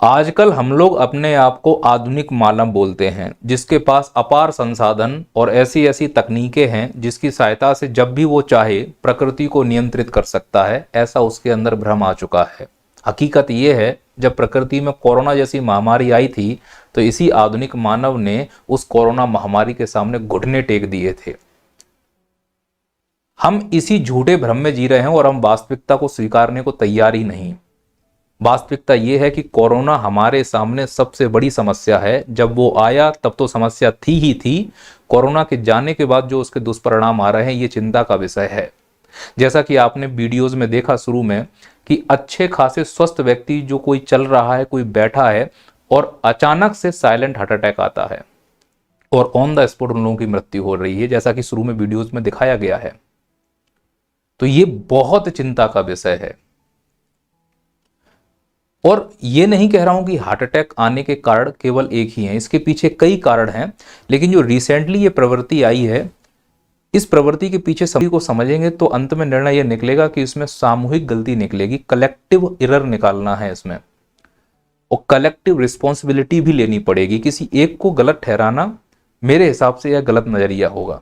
आजकल हम लोग अपने आप को आधुनिक मानव बोलते हैं, जिसके पास अपार संसाधन और ऐसी ऐसी तकनीकें हैं जिसकी सहायता से जब भी वो चाहे प्रकृति को नियंत्रित कर सकता है। ऐसा उसके अंदर भ्रम आ चुका है। हकीकत ये है, जब प्रकृति में कोरोना जैसी महामारी आई थी तो इसी आधुनिक मानव ने उस कोरोना महामारी के सामने घुटने टेक दिए थे। हम इसी झूठे भ्रम में जी रहे हैं और हम वास्तविकता को स्वीकारने को तैयार ही नहीं। वास्तविकता यह है कि कोरोना हमारे सामने सबसे बड़ी समस्या है। जब वो आया तब तो समस्या थी ही थी। कोरोना के जाने के बाद जो उसके दुष्परिणाम आ रहे हैं, ये चिंता का विषय है। जैसा कि आपने वीडियोस में देखा शुरू में कि अच्छे खासे स्वस्थ व्यक्ति जो कोई चल रहा है, कोई बैठा है और अचानक से साइलेंट हार्ट अटैक आता है और ऑन द स्पॉट उन लोगों की मृत्यु हो रही है, जैसा कि शुरू में वीडियोस में दिखाया गया है। तो ये बहुत चिंता का विषय है। और ये नहीं कह रहा हूं कि हार्ट अटैक आने के कारण केवल एक ही है, इसके पीछे कई कारण हैं। लेकिन जो रिसेंटली ये प्रवृत्ति आई है, इस प्रवृत्ति के पीछे सभी को समझेंगे तो अंत में निर्णय यह निकलेगा कि इसमें सामूहिक गलती निकलेगी, कलेक्टिव एरर निकालना है इसमें, और कलेक्टिव रिस्पॉन्सिबिलिटी भी लेनी पड़ेगी। किसी एक को गलत ठहराना मेरे हिसाब से यह गलत नजरिया होगा।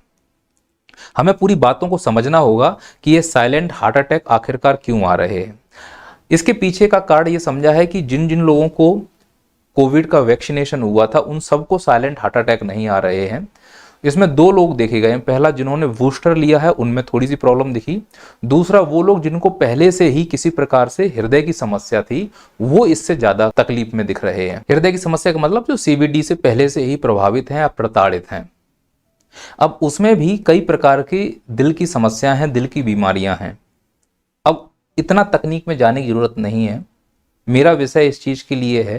हमें पूरी बातों को समझना होगा कि ये साइलेंट हार्ट अटैक आखिरकार क्यों आ रहे हैं। इसके पीछे का कारण ये समझा है कि जिन जिन लोगों को कोविड का वैक्सीनेशन हुआ था उन सबको साइलेंट हार्ट अटैक नहीं आ रहे हैं। इसमें दो लोग देखे गए हैं। पहला, जिन्होंने बूस्टर लिया है उनमें थोड़ी सी प्रॉब्लम दिखी। दूसरा, वो लोग जिनको पहले से ही किसी प्रकार से हृदय की समस्या थी, वो इससे ज्यादा तकलीफ में दिख रहे हैं। हृदय की समस्या का मतलब जो सीवीडी से पहले से ही प्रभावित हैं या प्रताड़ित हैं। अब उसमें भी कई प्रकार की दिल की समस्याएं हैं, दिल की बीमारियां हैं। अब इतना तकनीक में जाने की जरूरत नहीं है। मेरा विषय इस चीज के लिए है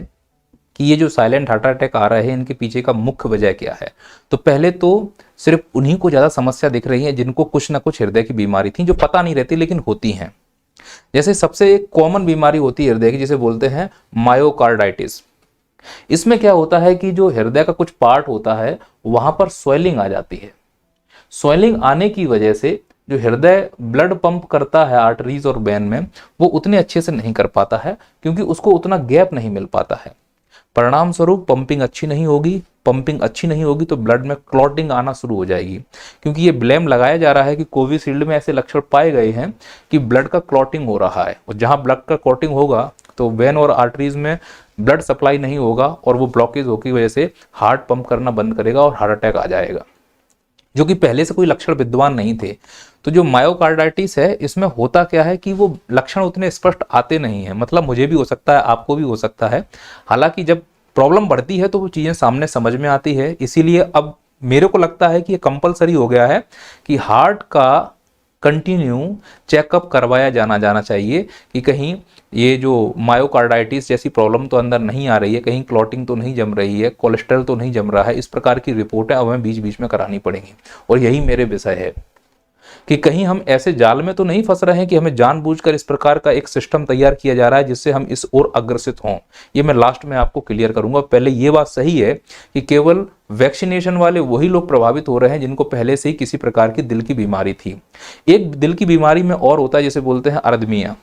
कि ये जो साइलेंट हार्ट अटैक आ रहे हैं, इनके पीछे का मुख्य वजह क्या है। तो पहले तो सिर्फ उन्हीं को ज्यादा समस्या दिख रही है जिनको कुछ ना कुछ हृदय की बीमारी थी, जो पता नहीं रहती लेकिन होती हैं। जैसे सबसे एक कॉमन बीमारी होती है हृदय की, जिसे बोलते हैं मायोकार्डाइटिस। इसमें क्या होता है कि जो हृदय का कुछ पार्ट होता है वहां पर स्वेलिंग आ जाती है। स्वेलिंग आने की वजह से जो हृदय ब्लड पंप करता है आर्टरीज और वेन में, वो उतने अच्छे से नहीं कर पाता है, क्योंकि उसको उतना गैप नहीं मिल पाता है। परिणाम स्वरूप पंपिंग अच्छी नहीं होगी। पंपिंग अच्छी नहीं होगी तो ब्लड में क्लॉटिंग आना शुरू हो जाएगी। क्योंकि ये ब्लेम लगाया जा रहा है कि कोविशील्ड में ऐसे लक्षण पाए गए हैं कि ब्लड का क्लॉटिंग हो रहा है, और जहां ब्लड का क्लॉटिंग होगा तो वेन और आर्टरीज में ब्लड सप्लाई नहीं होगा और वो ब्लॉकेज होने की वजह से हार्ट पंप करना बंद करेगा और हार्ट अटैक आ जाएगा, जो कि पहले से कोई लक्षण विद्यमान नहीं थे। तो जो मायोकार्डाइटिस है, इसमें होता क्या है कि वो लक्षण उतने स्पष्ट आते नहीं हैं। मतलब मुझे भी हो सकता है, आपको भी हो सकता है। हालांकि जब प्रॉब्लम बढ़ती है तो वो चीजें सामने समझ में आती है। इसीलिए अब मेरे को लगता है कि ये कंपलसरी हो गया है कि हार्ट का कंटिन्यू चेकअप करवाया जाना चाहिए कि कहीं ये जो मायोकार्डाइटिस जैसी प्रॉब्लम तो अंदर नहीं आ रही है, कहीं क्लॉटिंग तो नहीं जम रही है, कोलेस्ट्रॉल तो नहीं जम रहा है। इस प्रकार की रिपोर्टें अब हमें बीच बीच में करानी पड़ेंगी। और यही मेरे विषय है कि कहीं हम ऐसे जाल में तो नहीं फंस रहे हैं कि हमें जानबूझकर इस प्रकार का एक सिस्टम तैयार किया जा रहा है जिससे हम इस ओर अग्रसित हों। ये मैं लास्ट में आपको क्लियर करूंगा। पहले ये बात सही है कि केवल वैक्सीनेशन वाले वही लोग प्रभावित हो रहे हैं जिनको पहले से ही किसी प्रकार की दिल की बीमारी थी। एक दिल की बीमारी में और होता है जिसे बोलते हैं अरिथमिया।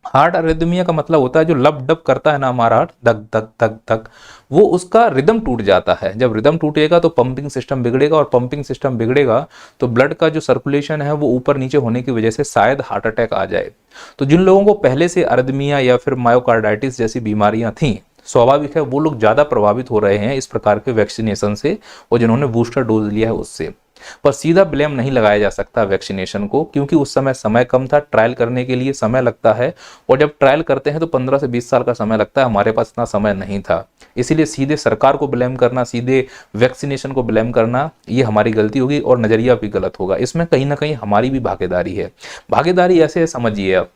हार्ट अरिथमिया का मतलब होता है जो लब डब करता है ना हमारा हार्ट, धक धक धक धक, वो उसका रिदम टूट जाता है। जब रिदम टूटेगा तो पंपिंग सिस्टम बिगड़ेगा, और पंपिंग सिस्टम बिगड़ेगा तो ब्लड का जो सर्कुलेशन है वो ऊपर नीचे होने की वजह से शायद हार्ट अटैक आ जाए। तो जिन लोगों को पहले से अरिथमिया या फिर मायोकार्डाइटिस जैसी बीमारियां थी, स्वाभाविक है वो लोग ज्यादा प्रभावित हो रहे हैं इस प्रकार के वैक्सीनेशन से, और जिन्होंने बूस्टर डोज लिया है उससे। पर सीधा ब्लेम नहीं लगाया जा सकता वैक्सीनेशन को, क्योंकि उस समय कम था। ट्रायल करने के लिए समय लगता है, और जब ट्रायल करते हैं तो 15 से 20 साल का समय लगता है। हमारे पास इतना समय नहीं था। इसीलिए सीधे सरकार को ब्लेम करना, सीधे वैक्सीनेशन को ब्लेम करना, ये हमारी गलती होगी और नजरिया भी गलत होगा। इसमें कहीं ना कहीं हमारी भी भागीदारी है। भागीदारी ऐसे है, समझिए अब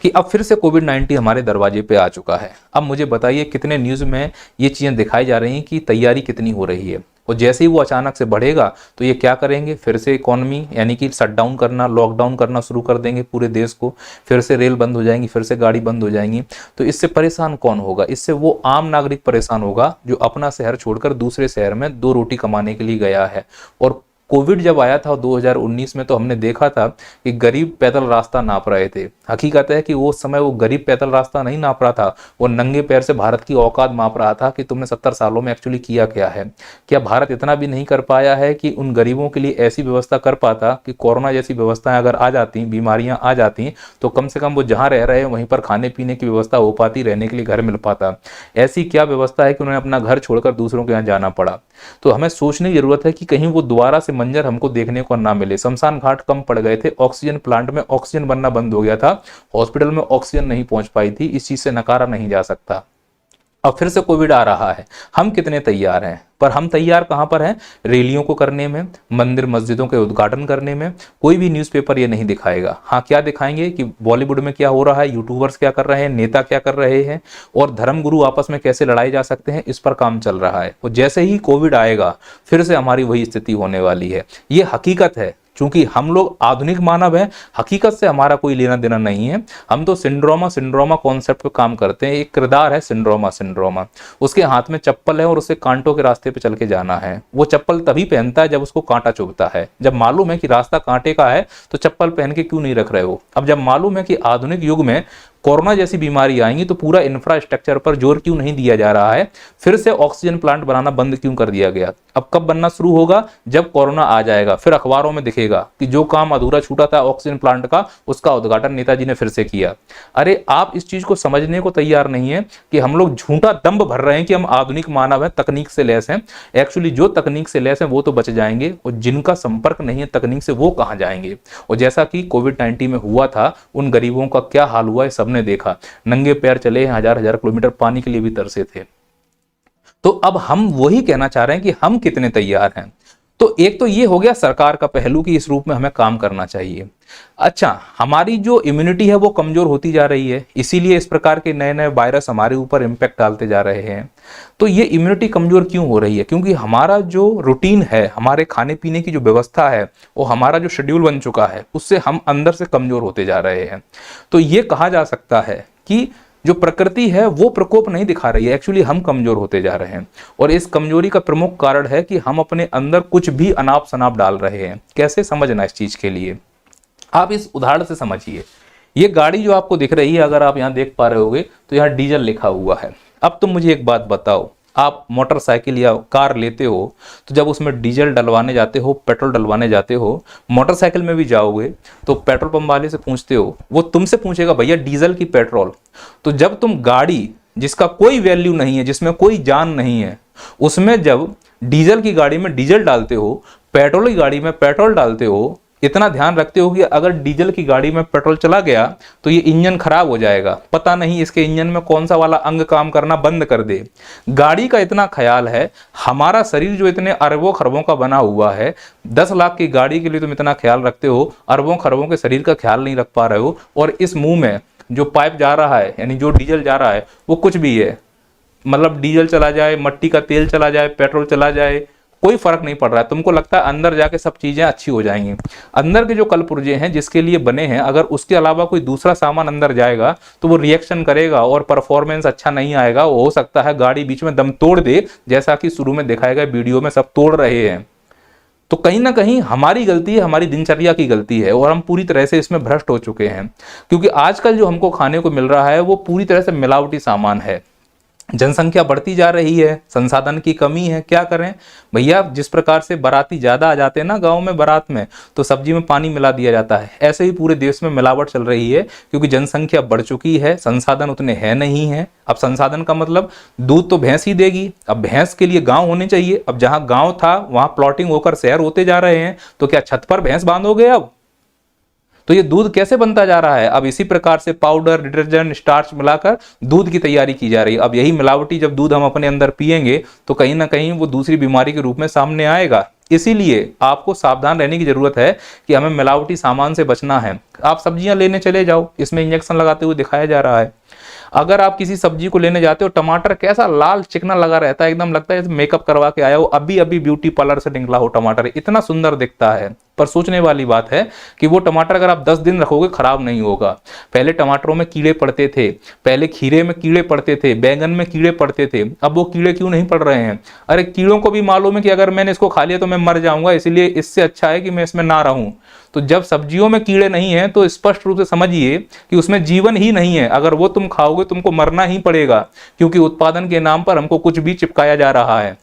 कि अब फिर से कोविड-19 हमारे दरवाजे पे आ चुका है। अब मुझे बताइए कितने न्यूज़ में ये चीज़ें दिखाई जा रही हैं कि तैयारी कितनी हो रही है, और जैसे ही वो अचानक से बढ़ेगा तो ये क्या करेंगे, फिर से इकोनॉमी यानी कि शटडाउन करना, लॉकडाउन करना शुरू कर देंगे पूरे देश को। फिर से रेल बंद हो जाएंगी, फिर से गाड़ी बंद हो जाएंगी। तो इससे परेशान कौन होगा? इससे वो आम नागरिक परेशान होगा जो अपना शहर छोड़कर दूसरे शहर में 2 रोटी कमाने के लिए गया है और कोविड जब आया था 2019 में, तो हमने देखा था कि गरीब पैदल रास्ता नाप रहे थे। हकीकत है कि वो समय वो गरीब पैदल रास्ता नहीं नाप रहा था, वो नंगे पैर से भारत की औकात माप रहा था कि तुमने 70 सालों में एक्चुअली किया क्या है। क्या भारत इतना भी नहीं कर पाया है कि उन गरीबों के लिए ऐसी व्यवस्था कर पाता कि कोरोना जैसी व्यवस्थाएं अगर आ जाती, बीमारियां आ जाती, तो कम से कम वो जहां रह रहे हैं वहीं पर खाने पीने की व्यवस्था हो पाती, रहने के लिए घर मिल पाता। ऐसी क्या व्यवस्था है कि उन्होंने अपना घर छोड़कर दूसरों के यहाँ जाना पड़ा। तो हमें सोचने की जरूरत है कि कहीं वो दोबारा से मंजर हमको देखने को ना मिले। शमशान घाट कम पड़ गए थे, ऑक्सीजन प्लांट में ऑक्सीजन बनना बंद हो गया था, हॉस्पिटल में ऑक्सीजन नहीं पहुंच पाई थी। इस चीज से नकारा नहीं जा सकता। अब फिर से कोविड आ रहा है, हम कितने तैयार हैं? पर हम तैयार कहां पर हैं? रैलियों को करने में, मंदिर मस्जिदों के उद्घाटन करने में। कोई भी न्यूज़पेपर ये नहीं दिखाएगा। हाँ, क्या दिखाएंगे कि बॉलीवुड में क्या हो रहा है, यूट्यूबर्स क्या कर रहे हैं, नेता क्या कर रहे हैं, और धर्मगुरु आपस में कैसे लड़ाए जा सकते हैं, इस पर काम चल रहा है। और जैसे ही कोविड आएगा फिर से हमारी वही स्थिति होने वाली है। ये हकीकत है। चूंकि हम लोग आधुनिक मानव हैं, हकीकत से हमारा कोई लेना देना नहीं है। हम तो सिंड्रोमा कॉन्सेप्ट पे काम करते हैं। एक किरदार है सिंड्रोमा, उसके हाथ में चप्पल है और उसे कांटों के रास्ते पे चल के जाना है। वो चप्पल तभी पहनता है जब उसको कांटा चुभता है। जब मालूम है कि रास्ता कांटे का है तो चप्पल पहन के क्यों नहीं रख रहे हो? अब जब मालूम है कि आधुनिक युग में कोरोना जैसी बीमारी आएंगी तो पूरा इंफ्रास्ट्रक्चर पर जोर क्यों नहीं दिया जा रहा है? फिर से ऑक्सीजन प्लांट बनाना बंद क्यों कर दिया गया? अब कब बनना शुरू होगा? जब कोरोना आ जाएगा, फिर अखबारों में दिखेगा कि जो काम अधूरा छूटा था ऑक्सीजन प्लांट का, उसका उद्घाटन नेताजी ने फिर से किया। अरे आप इस चीज को समझने को तैयार नहीं है कि हम लोग झूठा दंभ भर रहे हैं कि हम आधुनिक मानव हैं, तकनीक से लैस हैं। एक्चुअली जो तकनीक से लैस हैं वो तो बच जाएंगे, और जिनका संपर्क नहीं है तकनीक से वो कहां जाएंगे? और जैसा कि कोविड-19 में हुआ था, उन गरीबों का क्या हाल हुआ है सबने देखा। नंगे पैर चले, हजार हजार किलोमीटर पानी के लिए भी तरसे थे। तो अब हम वही कहना चाह रहे हैं कि हम कितने तैयार हैं। तो एक तो ये हो गया सरकार का पहलू कि इस रूप में हमें काम करना चाहिए। अच्छा, हमारी जो इम्यूनिटी है वो कमजोर होती जा रही है, इसीलिए इस प्रकार के नए नए वायरस हमारे ऊपर इम्पैक्ट डालते जा रहे हैं। तो ये इम्यूनिटी कमजोर क्यों हो रही है? क्योंकि हमारा जो रूटीन है, हमारे खाने पीने की जो व्यवस्था है, वो हमारा जो शेड्यूल बन चुका है, उससे हम अंदर से कमजोर होते जा रहे हैं। तो ये कहा जा सकता है कि जो प्रकृति है वो प्रकोप नहीं दिखा रही है, एक्चुअली हम कमजोर होते जा रहे हैं। और इस कमजोरी का प्रमुख कारण है कि हम अपने अंदर कुछ भी अनाप शनाप डाल रहे हैं। कैसे समझना इस चीज के लिए? आप इस उदाहरण से समझिए। ये गाड़ी जो आपको दिख रही है, अगर आप यहाँ देख पा रहे होगे तो यहाँ डीजल लिखा हुआ है। अब तुम मुझे एक बात बताओ, आप मोटरसाइकिल या कार लेते हो तो जब उसमें डीजल डलवाने जाते हो, पेट्रोल डलवाने जाते हो, मोटरसाइकिल में भी जाओगे तो पेट्रोल पंप वाले से पूछते हो, वो तुमसे पूछेगा भैया डीजल की पेट्रोल। तो जब तुम गाड़ी जिसका कोई वैल्यू नहीं है, जिसमें कोई जान नहीं है, उसमें जब डीजल की गाड़ी में डीजल डालते हो, पेट्रोल की गाड़ी में पेट्रोल डालते हो, इतना ध्यान रखते हो कि अगर डीजल की गाड़ी में पेट्रोल चला गया तो ये इंजन खराब हो जाएगा, पता नहीं इसके इंजन में कौन सा वाला अंग काम करना बंद कर दे। गाड़ी का इतना ख्याल है। हमारा शरीर जो इतने अरबों खरबों का बना हुआ है, 10 लाख की गाड़ी के लिए तुम इतना ख्याल रखते हो, अरबों खरबों के शरीर का ख्याल नहीं रख पा रहे हो। और इस मुंह में जो पाइप जा रहा है, यानी जो डीजल जा रहा है, वो कुछ भी है, मतलब डीजल चला जाए, मट्टी का तेल चला जाए, पेट्रोल चला जाए, कोई फर्क नहीं पड़ रहा है। तुमको लगता है अंदर जाके सब चीजें अच्छी हो जाएंगी। अंदर के जो कलपुर्जे हैं जिसके लिए बने हैं, अगर उसके अलावा कोई दूसरा सामान अंदर जाएगा तो वो रिएक्शन करेगा और परफॉर्मेंस अच्छा नहीं आएगा। वो हो सकता है गाड़ी बीच में दम तोड़ दे, जैसा कि शुरू में दिखाया गया वीडियो में सब तोड़ रहे हैं। तो कहीं ना कहीं हमारी गलती है, हमारी दिनचर्या की गलती है, और हम पूरी तरह से इसमें भ्रष्ट हो चुके हैं। क्योंकि आजकल जो हमको खाने को मिल रहा है वो पूरी तरह से मिलावटी सामान है। जनसंख्या बढ़ती जा रही है, संसाधन की कमी है, क्या करें भैया? जिस प्रकार से बाराती ज्यादा आ जाते हैं ना गांव में बारात में, तो सब्जी में पानी मिला दिया जाता है। ऐसे ही पूरे देश में मिलावट चल रही है, क्योंकि जनसंख्या बढ़ चुकी है, संसाधन उतने हैं नहीं है। अब संसाधन का मतलब दूध तो भैंस ही देगी, अब भैंस के लिए गांव होने चाहिए। अब जहां गांव था वहां प्लॉटिंग होकर शहर होते जा रहे हैं, तो क्या छत पर भैंस बांधोगे अब? तो ये दूध कैसे बनता जा रहा है? अब इसी प्रकार से पाउडर, डिटर्जेंट, स्टार्च मिलाकर दूध की तैयारी की जा रही है। अब यही मिलावटी जब दूध हम अपने अंदर पिएंगे तो कहीं ना कहीं वो दूसरी बीमारी के रूप में सामने आएगा। इसीलिए आपको सावधान रहने की जरूरत है कि हमें मिलावटी सामान से बचना है। आप सब्जियां लेने चले जाओ, इसमें इंजेक्शन लगाते हुए दिखाया जा रहा है। अगर आप किसी सब्जी को लेने जाते हो, टमाटर कैसा लाल चिकना लगा रहता है, एकदम लगता है जैसे मेकअप करवा के आया हो, अभी अभी ब्यूटी पार्लर से निकला हो टमाटर, इतना सुंदर दिखता है। पर सोचने वाली बात है कि वो टमाटर अगर आप 10 दिन रखोगे खराब नहीं होगा। पहले टमाटरों में कीड़े पड़ते थे, पहले खीरे में कीड़े पड़ते थे, बैंगन में कीड़े पड़ते थे, अब वो कीड़े क्यों नहीं पड़ रहे हैं? अरे कीड़ों को भी मालूम है कि अगर मैंने इसको खा लिया तो मैं मर जाऊंगा, इसलिए इससे अच्छा है कि मैं इसमें ना रहूं। तो जब सब्जियों में कीड़े नहीं है तो स्पष्ट रूप से समझिए कि उसमें जीवन ही नहीं है। अगर वो तुम खाओगे तुमको मरना ही पड़ेगा, क्योंकि उत्पादन के नाम पर हमको कुछ भी चिपकाया जा रहा है।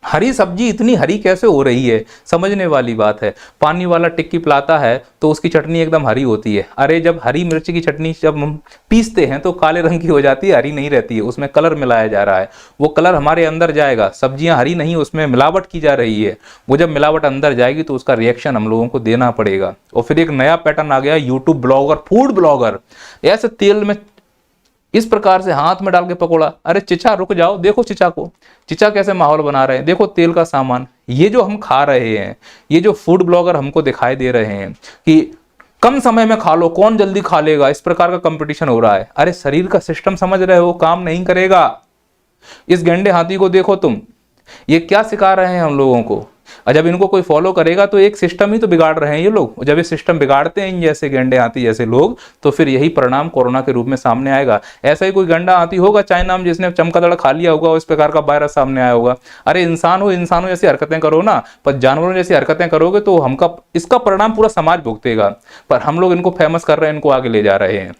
हरी सब्जी इतनी हरी कैसे हो रही है, समझने वाली बात है। पानी वाला टिक्की पिलाता है तो उसकी चटनी एकदम हरी होती है। अरे जब हरी मिर्च की चटनी जब हम पीसते हैं तो काले रंग की हो जाती है, हरी नहीं रहती है, उसमें कलर मिलाया जा रहा है। वो कलर हमारे अंदर जाएगा, सब्जियां हरी नहीं, उसमें मिलावट की जा रही है। वो जब मिलावट अंदर जाएगी तो उसका रिएक्शन हम लोगों को देना पड़ेगा। और फिर एक नया पैटर्न आ गया, यूट्यूब ब्लॉगर, फूड ब्लॉगर, ऐसे तेल में इस प्रकार से हाथ में डाल के पकोड़ा। अरे चिचा रुक जाओ, देखो चिचा को, चिचा कैसे माहौल बना रहे हैं, देखो तेल का सामान। ये जो हम खा रहे हैं, ये जो फूड ब्लॉगर हमको दिखाई दे रहे हैं कि कम समय में खा लो, कौन जल्दी खा लेगा, इस प्रकार का कंपटीशन हो रहा है। अरे शरीर का सिस्टम समझ रहे हो, काम नहीं करेगा। इस गंडे हाथी को देखो तुम, ये क्या सिखा रहे हैं हम लोगों को। और जब इनको कोई फॉलो करेगा तो एक सिस्टम ही तो बिगाड़ रहे हैं ये लोग। और जब ये सिस्टम बिगाड़ते हैं जैसे गंडे हाथी जैसे लोग, तो फिर यही परिणाम कोरोना के रूप में सामने आएगा। ऐसा ही कोई गंडा हाथी होगा चाइना में जिसने चमगादड़ खा लिया होगा, इस प्रकार का वायरस सामने आया होगा। अरे इंसानों जैसी हरकतें करो ना, पर जानवरों जैसी हरकतें करोगे तो हमका इसका परिणाम पूरा समाज भुगतेगा। पर हम लोग इनको फेमस कर रहे हैं, इनको आगे ले जा रहे हैं।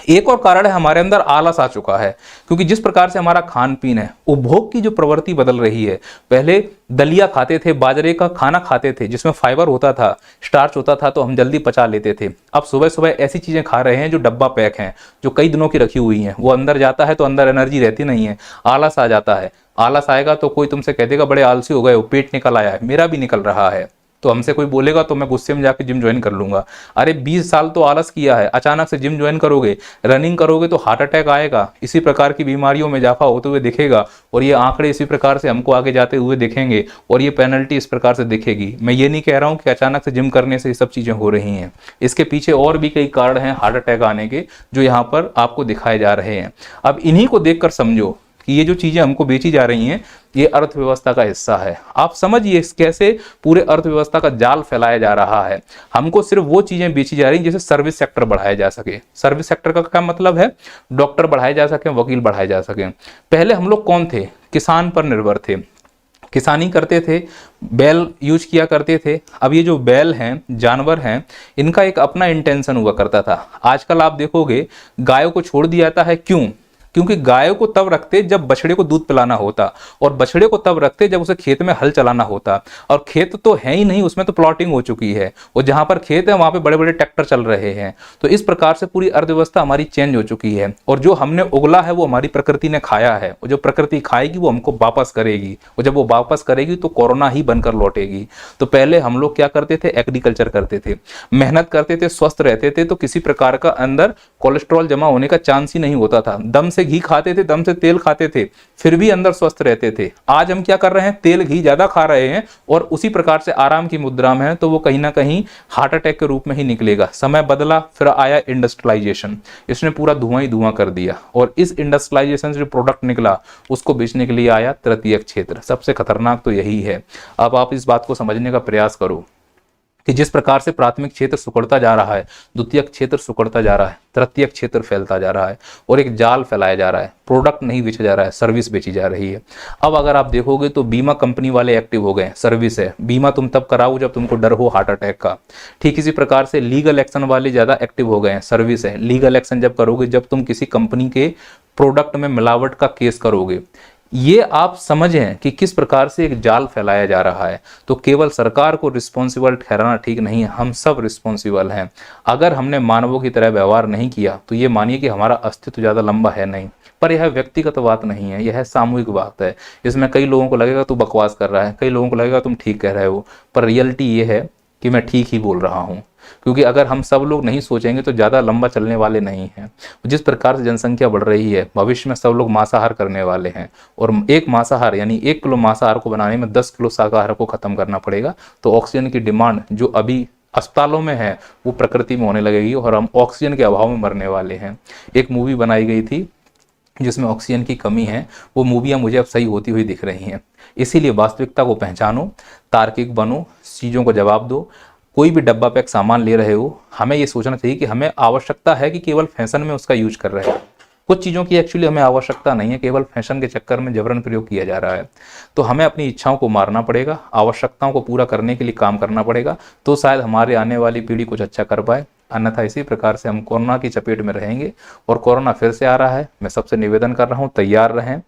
एक और कारण है, हमारे अंदर आलस आ चुका है, क्योंकि जिस प्रकार से हमारा खान पीन है, उपभोग की जो प्रवृत्ति बदल रही है। पहले दलिया खाते थे, बाजरे का खाना खाते थे जिसमें फाइबर होता था, स्टार्च होता था, तो हम जल्दी पचा लेते थे। अब सुबह सुबह ऐसी चीजें खा रहे हैं जो डब्बा पैक हैं, जो कई दिनों की रखी हुई हैं। वो अंदर जाता है तो अंदर एनर्जी रहती नहीं है, आलस आ जाता है। आलस आएगा तो कोई तुमसे कह देगा बड़े आलसी हो गए हो, पेट निकल आया है, मेरा भी निकल रहा है। तो हमसे कोई बोलेगा तो मैं गुस्से में जाके जिम ज्वाइन कर लूंगा। अरे 20 साल तो आलस किया है, अचानक से जिम ज्वाइन करोगे, रनिंग करोगे तो हार्ट अटैक आएगा, इसी प्रकार की बीमारियों में इजाफा होते हुए दिखेगा। और ये आंकड़े इसी प्रकार से हमको आगे जाते हुए दिखेंगे, और ये पेनल्टी इस प्रकार से दिखेगी। मैं ये नहीं कह रहा हूं कि अचानक से जिम करने से ये सब चीजें हो रही हैं, इसके पीछे और भी कई कारण हैं हार्ट अटैक आने के, जो यहाँ पर आपको दिखाए जा रहे हैं। अब इन्हीं को देखकर समझो कि ये जो चीजें हमको बेची जा रही हैं ये अर्थव्यवस्था का हिस्सा है। आप समझिए कैसे पूरे अर्थव्यवस्था का जाल फैलाया जा रहा है। हमको सिर्फ वो चीजें बेची जा रही हैं जिसे सर्विस सेक्टर बढ़ाया जा सके। सर्विस सेक्टर का क्या मतलब है? डॉक्टर बढ़ाए जा सके, वकील बढ़ाए जा सके। पहले हम लोग कौन थे? किसान पर निर्भर थे, किसानी करते थे, बैल यूज किया करते थे। अब ये जो बैल हैं, जानवर हैं, इनका एक अपना इंटेंशन हुआ करता था। आजकल आप देखोगे गायों को छोड़ दिया जाता है, क्यों? क्योंकि गायों को तब रखते जब बछड़े को दूध पिलाना होता, और बछड़े को तब रखते जब उसे खेत में हल चलाना होता। और खेत तो है ही नहीं, उसमें तो प्लॉटिंग हो चुकी है, और जहां पर खेत है वहां पे बड़े बड़े ट्रैक्टर चल रहे हैं। तो इस प्रकार से पूरी अर्थव्यवस्था हमारी चेंज हो चुकी है, और जो हमने उगला है वो हमारी प्रकृति ने खाया है, और जो प्रकृति खाएगी वो हमको वापस करेगी, और जब वो वापस करेगी तो कोरोना ही बनकर लौटेगी। तो पहले हम लोग क्या करते थे? एग्रीकल्चर करते थे, मेहनत करते थे, स्वस्थ रहते थे, तो किसी प्रकार का अंदर कोलेस्ट्रॉल जमा होने का चांस ही नहीं होता था। दम से घी खाते थे, दम से तेल खाते थे, फिर भी अंदर स्वस्थ रहते थे। आज हम क्या कर रहे हैं? तेल घी ज्यादा खा रहे हैं, और उसी प्रकार से आराम की मुद्रा में है, तो वो कहीं ना कहीं हार्ट अटैक के रूप में ही निकलेगा। समय बदला, फिर आया इंडस्ट्रियलाइजेशन, इसने पूरा धुआं ही धुआं कर दिया, और इस इंडस्ट्रियलाइजेशन से जो प्रोडक्ट निकला उसको बेचने के लिए आया तृतीयक क्षेत्र। सबसे खतरनाक तो यही है। अब आप इस बात को समझने का प्रयास करो कि जिस प्रकार से प्राथमिक क्षेत्र सिकुड़ता जा रहा है, द्वितीयक क्षेत्र सिकुड़ता जा रहा है, तृतीयक क्षेत्र फैलता जा रहा है, और एक जाल फैलाया जा रहा है। प्रोडक्ट नहीं बेचा जा रहा है, सर्विस बेची जा रही है। अब अगर आप देखोगे तो बीमा कंपनी वाले एक्टिव हो गए। सर्विस है, बीमा तुम तब कराओ जब तुमको डर हो हार्ट अटैक का। ठीक इसी प्रकार से लीगल एक्शन वाले ज्यादा एक्टिव हो गए हैं। सर्विस है, लीगल एक्शन जब करोगे जब तुम किसी कंपनी के प्रोडक्ट में मिलावट का केस करोगे। ये आप समझें कि किस प्रकार से एक जाल फैलाया जा रहा है। तो केवल सरकार को रिस्पॉन्सिबल ठहराना ठीक नहीं है, हम सब रिस्पॉन्सिबल हैं। अगर हमने मानवों की तरह व्यवहार नहीं किया तो ये मानिए कि हमारा अस्तित्व ज़्यादा लंबा है नहीं। पर यह व्यक्तिगत बात नहीं है, यह सामूहिक बात है। इसमें कई लोगों को लगेगा तू बकवास कर रहा है, कई लोगों को लगेगा तुम ठीक कह रहे हो, पर रियलिटी ये है कि मैं ठीक ही बोल रहा हूँ। क्योंकि अगर हम सब लोग नहीं सोचेंगे तो ज़्यादा लंबा चलने वाले नहीं हैं। जिस प्रकार से जनसंख्या बढ़ रही है, भविष्य में सब लोग मांसाहार करने वाले हैं, और एक मांसाहार यानी 1 किलो मांसाहार को बनाने में 10 किलो शाकाहार को खत्म करना पड़ेगा। तो ऑक्सीजन की डिमांड जो अभी अस्पतालों में है वो प्रकृति में होने लगेगी और हम ऑक्सीजन के अभाव में मरने वाले हैं। एक मूवी बनाई गई थी जिसमें ऑक्सीजन की कमी है, वो मूवियाँ मुझे अब सही होती हुई दिख रही हैं। इसीलिए वास्तविकता को पहचानो, तार्किक बनो, चीज़ों को जवाब दो। कोई भी डब्बा पैक सामान ले रहे हो, हमें ये सोचना चाहिए कि हमें आवश्यकता है कि केवल फैशन में उसका यूज कर रहे हैं। कुछ चीज़ों की एक्चुअली हमें आवश्यकता नहीं है, केवल फैशन के चक्कर में जबरन प्रयोग किया जा रहा है। तो हमें अपनी इच्छाओं को मारना पड़ेगा, आवश्यकताओं को पूरा करने के लिए काम करना पड़ेगा, तो शायद हमारे आने वाली पीढ़ी कुछ अच्छा कर पाए। अन्यथा इसी प्रकार से हम कोरोना की चपेट में रहेंगे और कोरोना फिर से आ रहा है। मैं सबसे निवेदन कर रहा हूँ, तैयार रहें।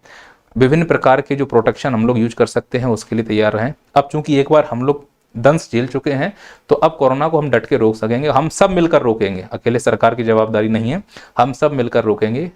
विभिन्न प्रकार के जो प्रोटेक्शन हम लोग यूज कर सकते हैं उसके लिए तैयार रहें। अब चूंकि एक बार हम लोग दंश झेल चुके हैं तो अब कोरोना को हम डट के रोक सकेंगे। हम सब मिलकर रोकेंगे, अकेले सरकार की जवाबदारी नहीं है, हम सब मिलकर रोकेंगे।